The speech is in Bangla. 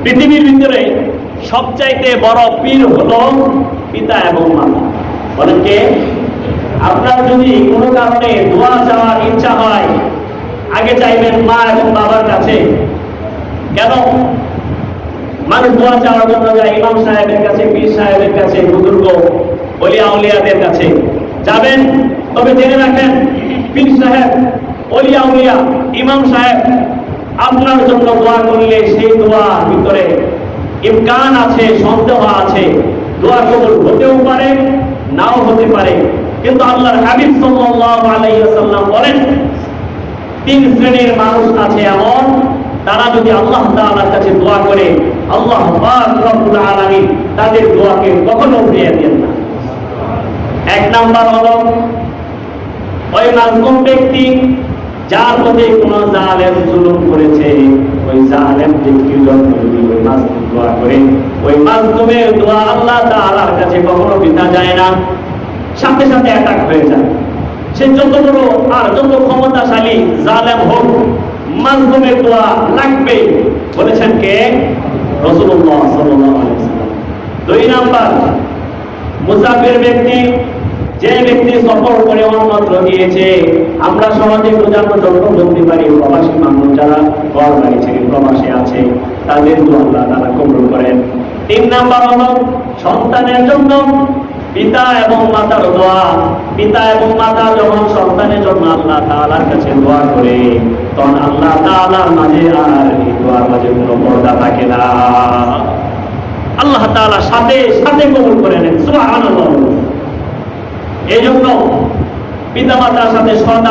পৃথিবীর ভিতরে সবচাইতে বড় পীর হলো পিতা এবং মাতা। বলেন কে? আপনার যদি কোনো কারণে দোয়া চাওয়ার ইচ্ছা হয়, আগে চাইবেন মা এবং বাবার কাছে। কেন? মানুষ দোয়া চাওয়ার জন্য যায় ইমাম সাহেবের কাছে, পীর সাহেবের কাছে, বুজুর্গ ওলিয়া উলিয়াদের কাছে যাবেন। তবে জেনে রাখেন, পীর সাহেব, ওলিয়া উলিয়া, ইমাম সাহেব আপনার জন্য দোয়া করলে সেই দোয়ার ভিতরে ইমকান আছে, সন্দেহ আছে, দোয়া কবুল হতেও পারে, নাও হতে পারে। কিন্তু আল্লাহর হাবিব সাল্লাল্লাহু আলাইহি ওয়াসাল্লাম বলেন, তিন শ্রেণীর মানুষ আছে এমন, তারা যদি আল্লাহ তাআলার কাছে দোয়া করে, আল্লাহ পাক রব্বুল আলামিন তাদের দোয়াকে কখনো ফিরিয়ে দেন না। এক নাম্বার হলো ওই মাজলুম ব্যক্তি যার প্রতি কোনো জালেম জুলুম করেছে, ওই জালেম ব্যক্তির জন্য যদি ওই মাজলুম দোয়া করে, ওই মাজলুমের দোয়া আল্লাহ তাআলার কাছে কখনো বৃথা যায় না, সাথে সাথে অ্যাটাক হয়ে যায়। সে যত বড় আর যত ক্ষমতাশালী জালেম হোক, মাজলুমের দোয়া লাগবে। বলেছেন কে? রাসূলুল্লাহ সাল্লাল্লাহু আলাইহি ওয়াসাল্লাম। দুই নাম্বার, মুসাফির ব্যক্তি, যে ব্যক্তি সফর করে অন্যত্র গিয়েছে, আমরা সমাজে বোঝানোর জন্য বলতে পারি প্রবাসী মানুষ যারা ঘর বাড়ি ছেড়ে প্রবাসে আছে, তাদের দোয়া আল্লাহ তাআলা কবুল করেন। তিন নাম্বার হলো সন্তানের জন্য পিতা এবং মাতার দোয়া। পিতা এবং মাতা যখন সন্তানের জন্য আল্লাহ তাআলার কাছে দোয়া করে, তখন আল্লাহ তাআলার মাঝে আর এই দোয়ার মাঝে কোনো পর্দা থাকে না, আল্লাহ তাআলা সাথে সাথে কবুল করে নেন। সুবহানাল্লাহ। এই জন্য পিতা মাতার সাথে সৎ